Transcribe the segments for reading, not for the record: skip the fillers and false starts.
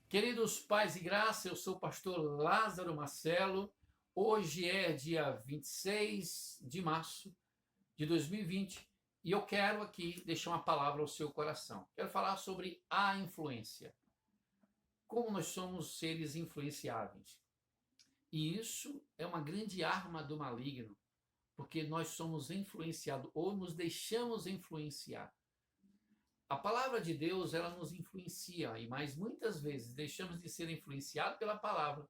Queridos pais e graça, eu sou o pastor Lázaro Marcelo. Hoje é dia 26 de março de 2020 e eu quero aqui deixar uma palavra ao seu coração. Quero falar sobre a influência. Como nós somos seres influenciáveis. E isso é uma grande arma do maligno, porque nós somos influenciados ou nos deixamos influenciar. A palavra de Deus, ela nos influencia, mas muitas vezes deixamos de ser influenciados pela palavra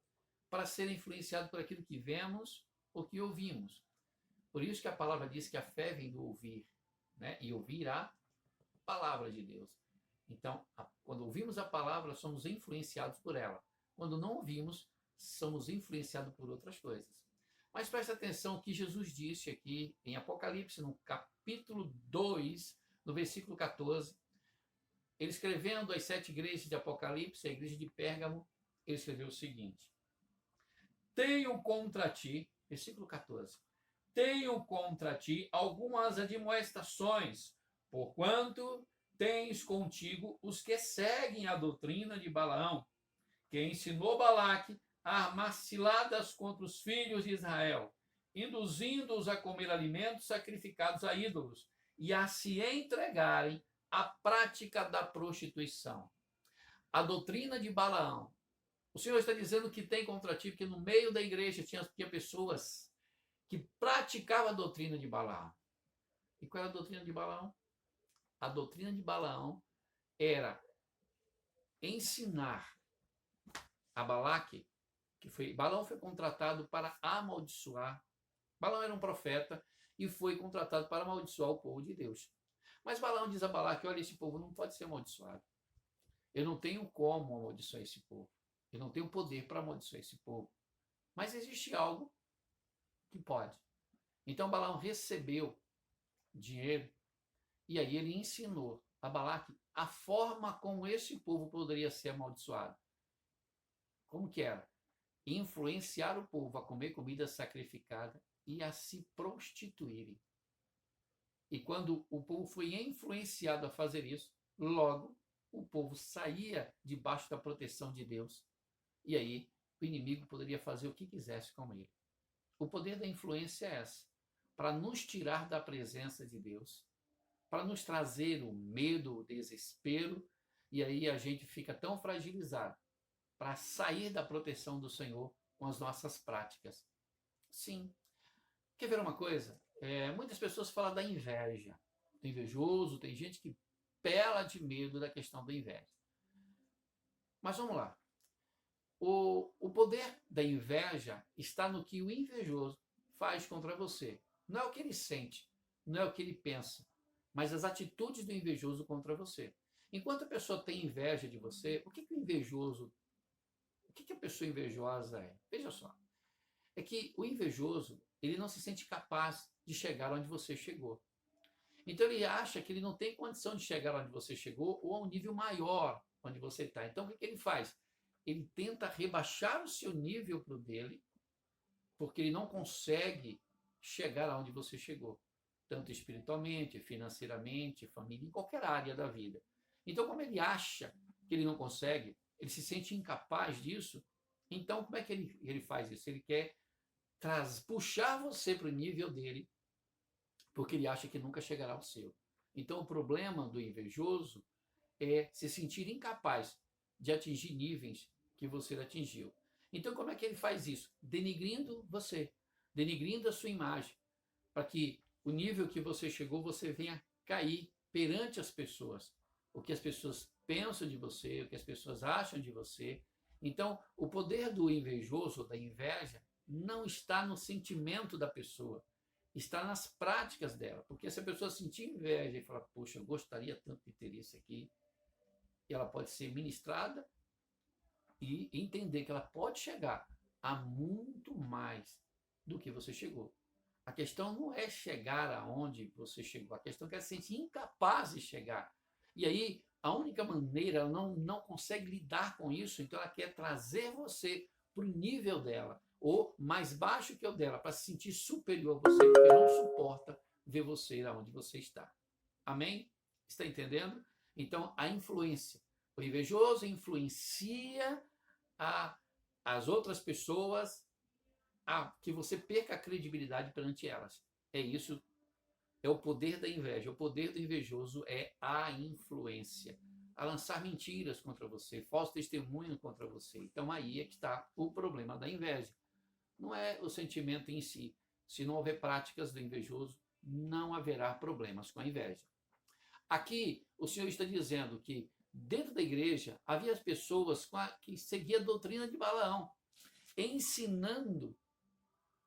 para ser influenciados por aquilo que vemos ou que ouvimos. Por isso que a palavra diz que a fé vem do ouvir, né? E ouvir a palavra de Deus. Então, quando ouvimos a palavra, somos influenciados por ela. Quando não ouvimos, somos influenciados por outras coisas. Mas preste atenção o que Jesus disse aqui em Apocalipse, no capítulo 2, no versículo 14. Ele escrevendo às 7 igrejas de Apocalipse, a igreja de Pérgamo, ele escreveu o seguinte: tenho contra ti, versículo 14, tenho contra ti algumas admoestações, porquanto tens contigo os que seguem a doutrina de Balaão, que ensinou Balaque a armar ciladas contra os filhos de Israel, induzindo-os a comer alimentos sacrificados a ídolos e a se entregarem à prática da prostituição. A doutrina de Balaão. O Senhor está dizendo que tem contra ti, porque no meio da igreja tinha pessoas que praticavam a doutrina de Balaão. E qual era a doutrina de Balaão? A doutrina de Balaão era ensinar a Balaque, Balaão foi contratado para amaldiçoar. Balaão era um profeta e foi contratado para amaldiçoar o povo de Deus. Mas Balaão diz a Balaque: olha, esse povo não pode ser amaldiçoado. Eu não tenho como amaldiçoar esse povo. Eu não tenho poder para amaldiçoar esse povo. Mas existe algo que pode. Então Balaão recebeu dinheiro e aí ele ensinou a Balaque a forma como esse povo poderia ser amaldiçoado. Como que era? Influenciar o povo a comer comida sacrificada e a se prostituírem. E quando o povo foi influenciado a fazer isso, logo o povo saía debaixo da proteção de Deus. E aí o inimigo poderia fazer o que quisesse com ele. O poder da influência é essa, para nos tirar da presença de Deus, para nos trazer o medo, o desespero, e aí a gente fica tão fragilizado para sair da proteção do Senhor com as nossas práticas. Sim. Quer ver uma coisa? Muitas pessoas falam da inveja, do invejoso, tem gente que pela de medo da questão da inveja. Mas vamos lá. O poder da inveja está no que o invejoso faz contra você. Não é o que ele sente, não é o que ele pensa, mas as atitudes do invejoso contra você. Enquanto a pessoa tem inveja de você, o que a pessoa invejosa é? Veja só. É que o invejoso, ele não se sente capaz de chegar onde você chegou. Então ele acha que ele não tem condição de chegar onde você chegou ou a um nível maior onde você está. Então o que ele faz? Ele tenta rebaixar o seu nível para o dele, porque ele não consegue chegar aonde você chegou, tanto espiritualmente, financeiramente, família, em qualquer área da vida. Então, como ele acha que ele não consegue, ele se sente incapaz disso, então como é que ele faz isso? Ele quer puxar você para o nível dele, porque ele acha que nunca chegará ao seu. Então, o problema do invejoso é se sentir incapaz de atingir níveis que você atingiu. Então, como é que ele faz isso? Denigrindo você, denigrindo a sua imagem, para que o nível que você chegou, você venha cair perante as pessoas. O que as pessoas pensam de você, o que as pessoas acham de você. Então, o poder do invejoso, da inveja, não está no sentimento da pessoa, está nas práticas dela. Porque se a pessoa sentir inveja e falar: poxa, eu gostaria tanto de ter isso aqui, ela pode ser ministrada e entender que ela pode chegar a muito mais do que você chegou. A questão não é chegar aonde você chegou, a questão é que ela se sente incapaz de chegar. E aí, a única maneira, ela não consegue lidar com isso, então ela quer trazer você para o nível dela, ou mais baixo que o dela, para se sentir superior a você, porque não suporta ver você aonde você está. Amém? Está entendendo? Então, a influência. O invejoso influencia as outras pessoas a que você perca a credibilidade perante elas. É isso, é o poder da inveja. O poder do invejoso é a influência, a lançar mentiras contra você, falso testemunho contra você. Então aí é que está o problema da inveja. Não é o sentimento em si. Se não houver práticas do invejoso, não haverá problemas com a inveja. Aqui, o Senhor está dizendo que dentro da igreja havia pessoas que seguiam a doutrina de Balaão, ensinando,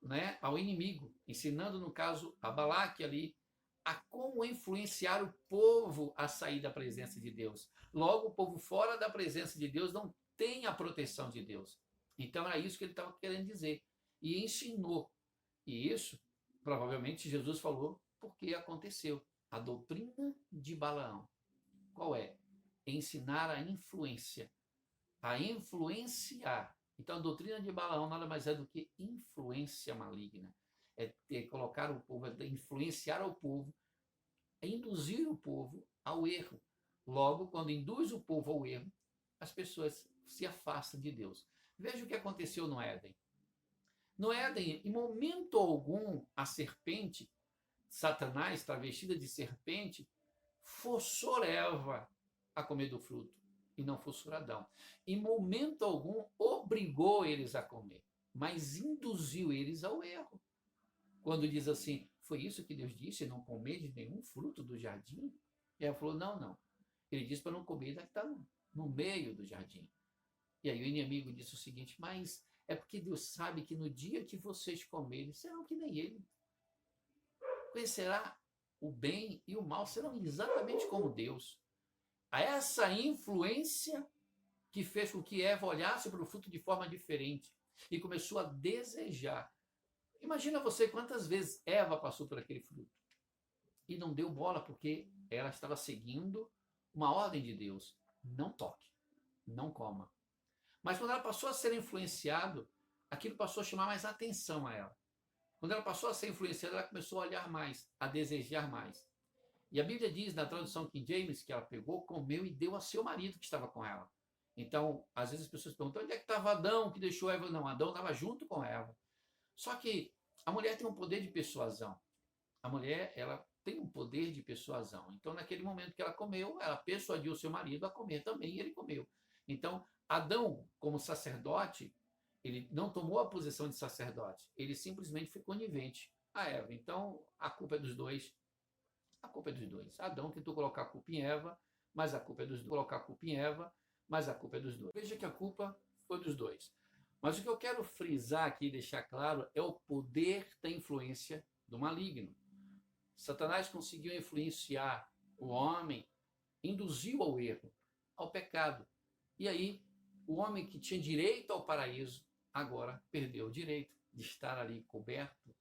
né, ao inimigo, ensinando, no caso, a Balaque ali, a como influenciar o povo a sair da presença de Deus. Logo, o povo fora da presença de Deus não tem a proteção de Deus. Então, era isso que ele estava querendo dizer. E ensinou. E isso, provavelmente, Jesus falou porque aconteceu. A doutrina de Balaão. Qual é? Ensinar a influência. A influenciar. Então, a doutrina de Balaão nada mais é do que influência maligna. É colocar o povo, é influenciar o povo, é induzir o povo ao erro. Logo, quando induz o povo ao erro, as pessoas se afastam de Deus. Veja o que aconteceu no Éden. No Éden, em momento algum, a serpente, Satanás, travestida de serpente, forçou Eva a comer do fruto, e não forçou Adão. Em momento algum, obrigou eles a comer, mas induziu eles ao erro. Quando diz assim, foi isso que Deus disse, não comer de nenhum fruto do jardim? E ela falou, não. Ele disse para não comer da que está no meio do jardim. E aí o inimigo disse o seguinte, mas é porque Deus sabe que no dia que vocês comerem, serão que nem ele. Conhecerá o bem e o mal, serão exatamente como Deus. A essa influência que fez com que Eva olhasse para o fruto de forma diferente e começou a desejar. Imagina você quantas vezes Eva passou por aquele fruto e não deu bola porque ela estava seguindo uma ordem de Deus. Não toque, não coma. Mas quando ela passou a ser influenciada, aquilo passou a chamar mais atenção a ela. Quando ela passou a ser influenciada, ela começou a olhar mais, a desejar mais. E a Bíblia diz, na tradução King James, que ela pegou, comeu e deu a seu marido que estava com ela. Então, às vezes as pessoas perguntam, onde é que estava Adão que deixou Eva? Não, Adão estava junto com Eva. Só que a mulher tem um poder de persuasão. A mulher, ela tem um poder de persuasão. Então, naquele momento que ela comeu, ela persuadiu o seu marido a comer também, e ele comeu. Então, Adão, como sacerdote, ele não tomou a posição de sacerdote, ele simplesmente foi conivente a Eva. Então, a culpa é dos dois. A culpa é dos dois. Adão tentou colocar a culpa em Eva, mas a culpa é dos dois. Colocar a culpa em Eva, mas a culpa é dos dois. Veja que a culpa foi dos dois. Mas o que eu quero frisar aqui e deixar claro é o poder da influência do maligno. Satanás conseguiu influenciar o homem, induziu ao erro, ao pecado. E aí, o homem que tinha direito ao paraíso, agora perdeu o direito de estar ali coberto,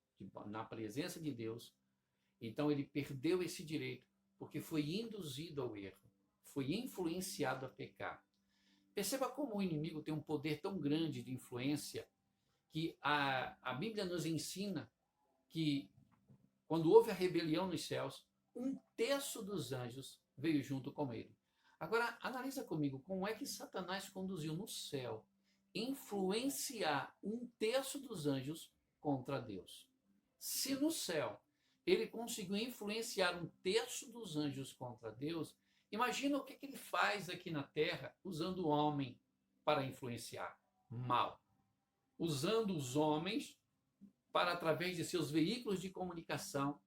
na presença de Deus. Então, ele perdeu esse direito, porque foi induzido ao erro, foi influenciado a pecar. Perceba como o inimigo tem um poder tão grande de influência, que a Bíblia nos ensina que, quando houve a rebelião nos céus, 1/3 dos anjos veio junto com ele. Agora, analisa comigo, como é que Satanás conduziu no céu influenciar 1/3 dos anjos contra Deus? Se no céu ele conseguiu influenciar 1/3 dos anjos contra Deus, imagina o que ele faz aqui na terra usando o homem para influenciar. Mal. Usando os homens para, através de seus veículos de comunicação,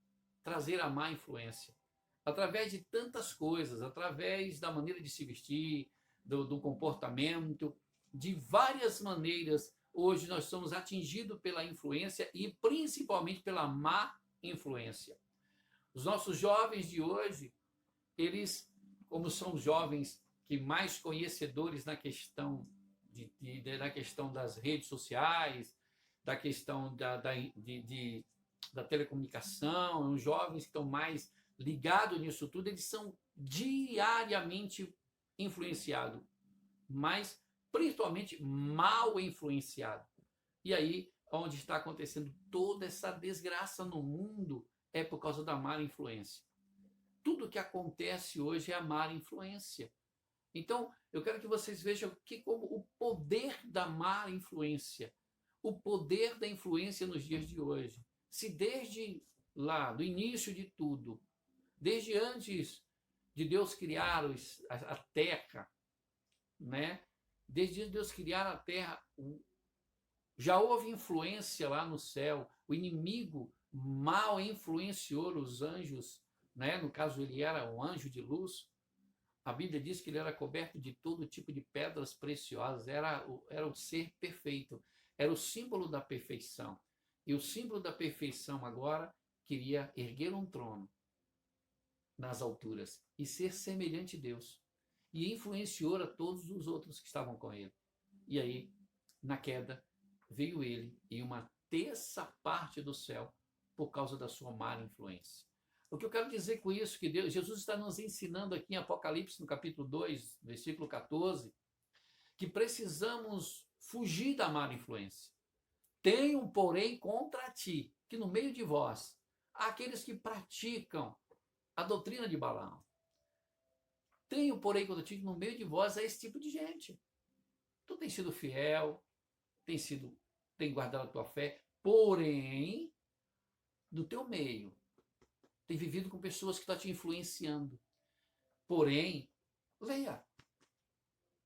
trazer a má influência. Através de tantas coisas, através da maneira de se vestir, do comportamento, de várias maneiras, hoje nós somos atingidos pela influência e principalmente pela má influência. Os nossos jovens de hoje, eles, como são jovens que mais conhecedores na questão na questão das redes sociais, da questão da telecomunicação, os jovens que estão mais ligados nisso tudo, eles são diariamente influenciados, mas principalmente mal influenciados. E aí, onde está acontecendo toda essa desgraça no mundo, é por causa da má influência. Tudo que acontece hoje é a má influência. Então, eu quero que vocês vejam que como o poder da má influência, o poder da influência nos dias de hoje, se desde lá, do início de tudo, desde antes de Deus criar a terra, né? Desde Deus criar a terra, já houve influência lá no céu. O inimigo mal influenciou os anjos, né? No caso, ele era um anjo de luz. A Bíblia diz que ele era coberto de todo tipo de pedras preciosas, era o ser perfeito, era o símbolo da perfeição. E o símbolo da perfeição agora queria erguer um trono nas alturas e ser semelhante a Deus. E influenciou a todos os outros que estavam com ele. E aí, na queda, veio ele e uma terça parte do céu por causa da sua má influência. O que eu quero dizer com isso, que Jesus está nos ensinando aqui em Apocalipse, no capítulo 2, versículo 14, que precisamos fugir da má influência. Tenho, porém, contra ti, que no meio de vós, há aqueles que praticam a doutrina de Balaão. Tenho, porém, contra ti, que no meio de vós há esse tipo de gente. Tu tens sido fiel, tem guardado a tua fé, porém, do teu meio, tem vivido com pessoas que estão te influenciando. Porém, leia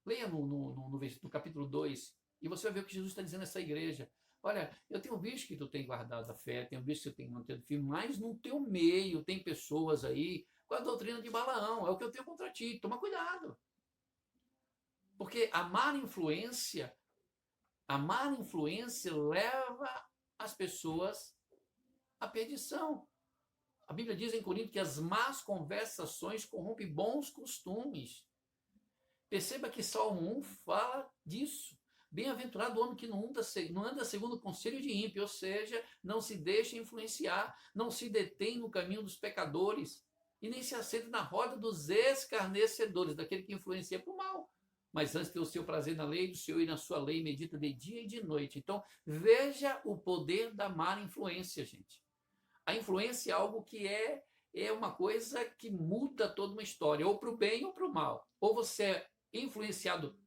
no capítulo 2, e você vai ver o que Jesus está dizendo nessa igreja. Olha, eu tenho visto que tu tem guardado a fé, tenho visto que tu tem mantido firme, mas no teu meio tem pessoas aí com a doutrina de Balaão, é o que eu tenho contra ti, toma cuidado. Porque a má influência leva as pessoas à perdição. A Bíblia diz em Corinto que as más conversações corrompem bons costumes. Perceba que Salmo 1 fala disso. Bem-aventurado o homem que não anda segundo o conselho de ímpio, ou seja, não se deixa influenciar, não se detém no caminho dos pecadores e nem se assenta na roda dos escarnecedores, daquele que influencia para o mal. Mas antes tem o seu prazer na lei do Senhor e na sua lei medita de dia e de noite. Então, veja o poder da má influência, gente. A influência é algo que é uma coisa que muda toda uma história, ou para o bem ou para o mal. Ou você é influenciado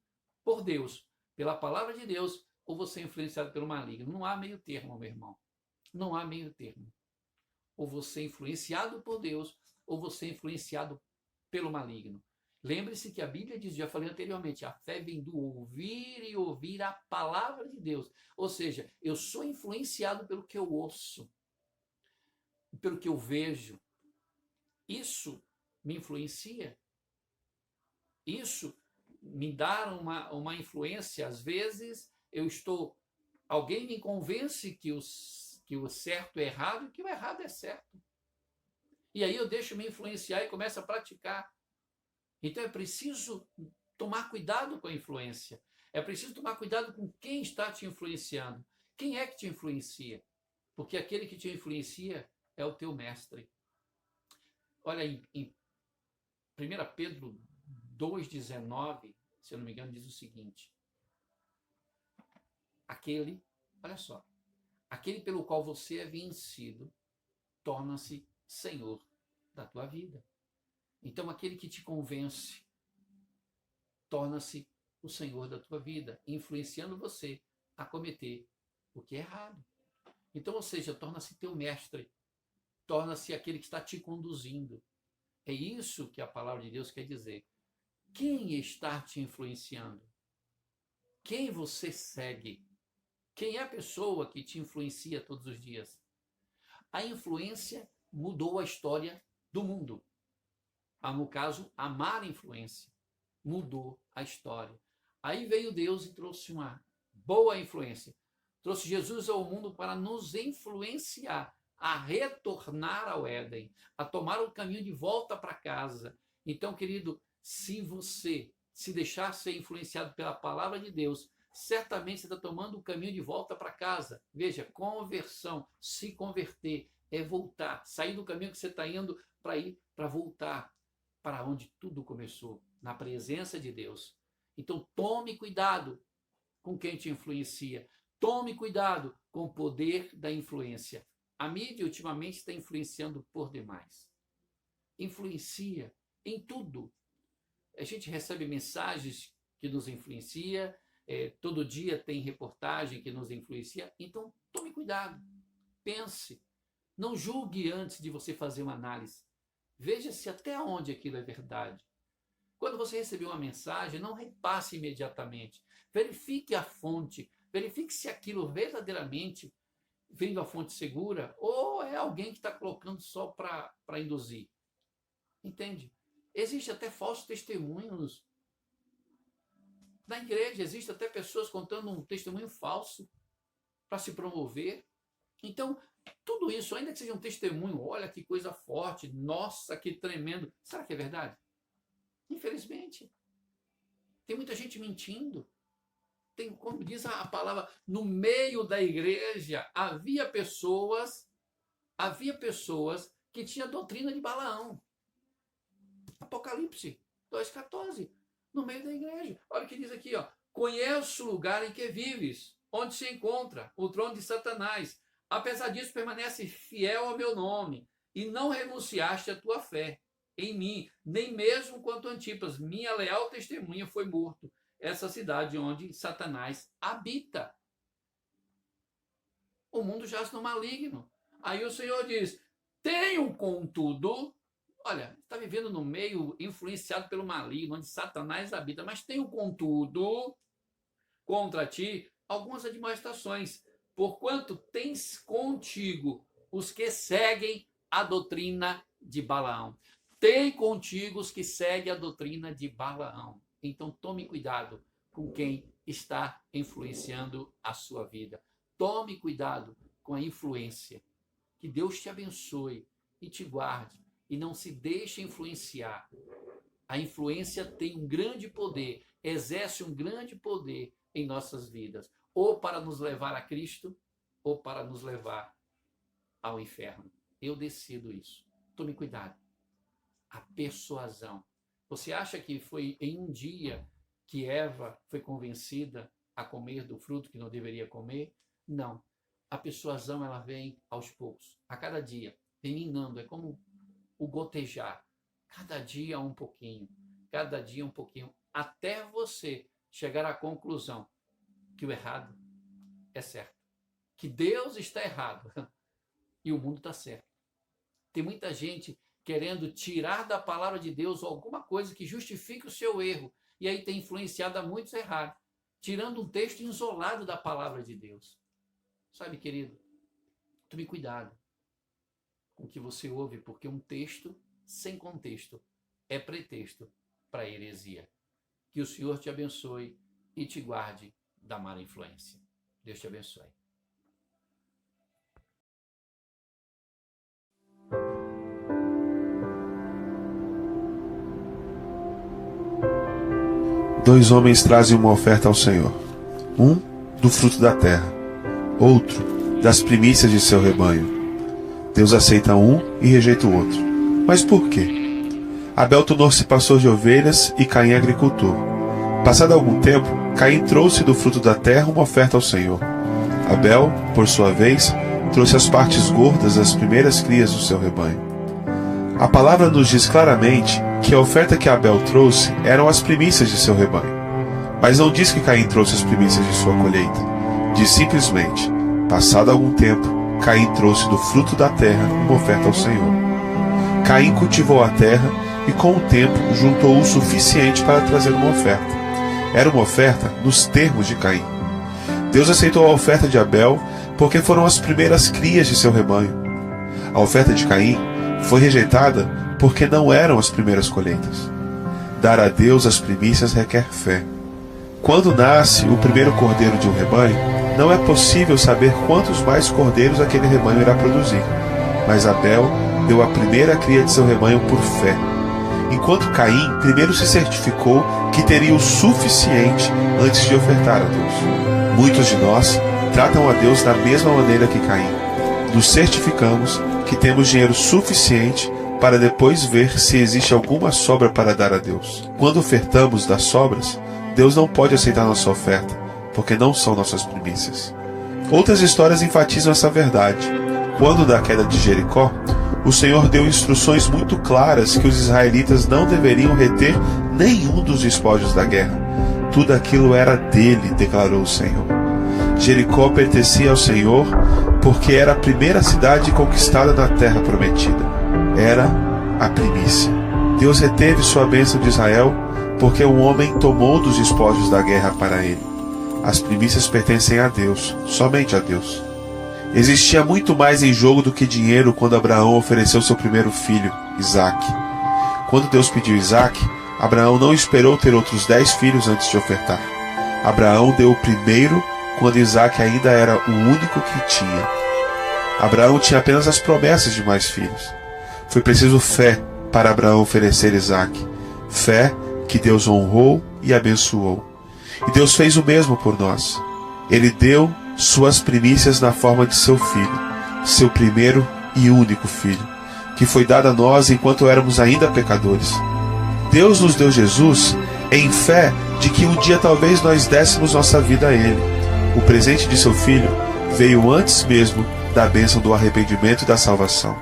por Deus, pela palavra de Deus, ou você é influenciado pelo maligno. Não há meio termo, meu irmão. Não há meio termo. Ou você é influenciado por Deus, ou você é influenciado pelo maligno. Lembre-se que a Bíblia diz, já falei anteriormente, a fé vem do ouvir e ouvir a palavra de Deus. Ou seja, eu sou influenciado pelo que eu ouço, pelo que eu vejo. Isso me influencia. Isso me dá uma influência. Às vezes alguém me convence que o certo é errado e que o errado é certo. E aí eu deixo me influenciar e começo a praticar. Então é preciso tomar cuidado com a influência. É preciso tomar cuidado com quem está te influenciando. Quem é que te influencia? Porque aquele que te influencia é o teu mestre. Olha, em 1 Pedro 2,19, se eu não me engano, diz o seguinte. Olha só, aquele pelo qual você é vencido, torna-se Senhor da tua vida. Então, aquele que te convence, torna-se o Senhor da tua vida, influenciando você a cometer o que é errado. Então, ou seja, torna-se teu mestre, torna-se aquele que está te conduzindo. É isso que a palavra de Deus quer dizer. Quem está te influenciando? Quem você segue? Quem é a pessoa que te influencia todos os dias? A influência mudou a história do mundo. No caso, a má influência mudou a história. Aí veio Deus e trouxe uma boa influência. Trouxe Jesus ao mundo para nos influenciar a retornar ao Éden, a tomar o caminho de volta para casa. Então, querido, se você se deixar ser influenciado pela palavra de Deus, certamente você está tomando o caminho de volta para casa. Veja, conversão, se converter, é voltar, sair do caminho que você está indo para voltar para onde tudo começou, na presença de Deus. Então, tome cuidado com quem te influencia. Tome cuidado com o poder da influência. A mídia ultimamente está influenciando por demais. Influencia em tudo. A gente recebe mensagens que nos influenciam, todo dia tem reportagem que nos influencia. Então, tome cuidado, pense, não julgue antes de você fazer uma análise. Veja se até onde aquilo é verdade. Quando você receber uma mensagem, não repasse imediatamente. Verifique a fonte, verifique se aquilo verdadeiramente vem da fonte segura ou é alguém que está colocando só para induzir. Entende? Existe até falsos testemunhos na igreja, existe até pessoas contando um testemunho falso para se promover. Então, tudo isso, ainda que seja um testemunho, olha que coisa forte, nossa, que tremendo. Será que é verdade? Infelizmente. Tem muita gente mentindo. Tem, como diz a palavra, no meio da igreja havia pessoas que tinham a doutrina de Balaão. Apocalipse 2,14, no meio da igreja. Olha o que diz aqui, ó. Conheço o lugar em que vives, onde se encontra o trono de Satanás. Apesar disso, permanece fiel ao meu nome, e não renunciaste à tua fé em mim, nem mesmo quanto Antipas, minha leal testemunha, foi morto. Essa cidade onde Satanás habita. O mundo jaz no maligno. Aí o Senhor diz, tenho contudo, olha, está vivendo no meio influenciado pelo maligno, onde Satanás habita, mas tenho contudo contra ti algumas admoestações, porquanto tens contigo os que seguem a doutrina de Balaão. Tem contigo os que seguem a doutrina de Balaão. Então tome cuidado com quem está influenciando a sua vida. Tome cuidado com a influência. Que Deus te abençoe e te guarde. E não se deixe influenciar. A influência tem um grande poder, exerce um grande poder em nossas vidas. Ou para nos levar a Cristo, ou para nos levar ao inferno. Eu decido isso. Tome cuidado. A persuasão. Você acha que foi em um dia que Eva foi convencida a comer do fruto que não deveria comer? Não. A persuasão, ela vem aos poucos. A cada dia, vem minando. É como o gotejar. Cada dia um pouquinho. Cada dia um pouquinho. Até você chegar à conclusão que o errado é certo. Que Deus está errado e o mundo está certo. Tem muita gente querendo tirar da palavra de Deus alguma coisa que justifique o seu erro. E aí tem influenciado a muitos errados, tirando um texto isolado da palavra de Deus. Sabe, querido, tome cuidado com o que você ouve, porque um texto sem contexto é pretexto para heresia. Que o Senhor te abençoe e te guarde da má influência. Deus te abençoe. Dois homens trazem uma oferta ao Senhor. Um do fruto da terra, outro das primícias de seu rebanho. Deus aceita um e rejeita o outro. Mas por quê? Abel tornou-se pastor de ovelhas e Caim agricultor. Passado algum tempo, Caim trouxe do fruto da terra uma oferta ao Senhor. Abel, por sua vez, trouxe as partes gordas das primeiras crias do seu rebanho. A palavra nos diz claramente que a oferta que Abel trouxe eram as primícias de seu rebanho. Mas não diz que Caim trouxe as primícias de sua colheita. Diz simplesmente, passado algum tempo, Caim trouxe do fruto da terra uma oferta ao Senhor. Caim cultivou a terra e com o tempo juntou o suficiente para trazer uma oferta. Era uma oferta nos termos de Caim. Deus aceitou a oferta de Abel porque foram as primeiras crias de seu rebanho. A oferta de Caim foi rejeitada porque não eram as primeiras colheitas. Dar a Deus as primícias requer fé. Quando nasce o primeiro cordeiro de um rebanho, não é possível saber quantos mais cordeiros aquele rebanho irá produzir. Mas Abel deu a primeira cria de seu rebanho por fé, enquanto Caim primeiro se certificou que teria o suficiente antes de ofertar a Deus. Muitos de nós tratam a Deus da mesma maneira que Caim. Nos certificamos que temos dinheiro suficiente para depois ver se existe alguma sobra para dar a Deus. Quando ofertamos das sobras, Deus não pode aceitar nossa oferta, porque não são nossas primícias. Outras histórias enfatizam essa verdade. Quando da queda de Jericó, o Senhor deu instruções muito claras que os israelitas não deveriam reter nenhum dos despojos da guerra. Tudo aquilo era dele, declarou o Senhor. Jericó pertencia ao Senhor, porque era a primeira cidade conquistada na terra prometida. Era a primícia. Deus reteve sua bênção de Israel, porque o homem tomou dos despojos da guerra para ele. As primícias pertencem a Deus, somente a Deus. Existia muito mais em jogo do que dinheiro quando Abraão ofereceu seu primeiro filho, Isaque. Quando Deus pediu Isaque, Abraão não esperou ter outros 10 filhos antes de ofertar. Abraão deu o primeiro quando Isaque ainda era o único que tinha. Abraão tinha apenas as promessas de mais filhos. Foi preciso fé para Abraão oferecer Isaque. Fé que Deus honrou e abençoou. E Deus fez o mesmo por nós. Ele deu suas primícias na forma de seu filho, seu primeiro e único filho, que foi dado a nós enquanto éramos ainda pecadores. Deus nos deu Jesus em fé de que um dia talvez nós dessemos nossa vida a Ele. O presente de seu filho veio antes mesmo da bênção do arrependimento e da salvação.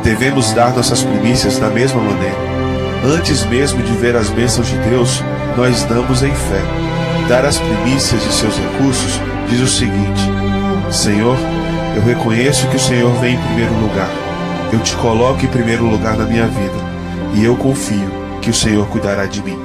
Devemos dar nossas primícias da mesma maneira. Antes mesmo de ver as bênçãos de Deus, nós damos em fé. Dar as primícias de seus recursos diz o seguinte: Senhor, eu reconheço que o Senhor vem em primeiro lugar. Eu te coloco em primeiro lugar na minha vida, e eu confio que o Senhor cuidará de mim.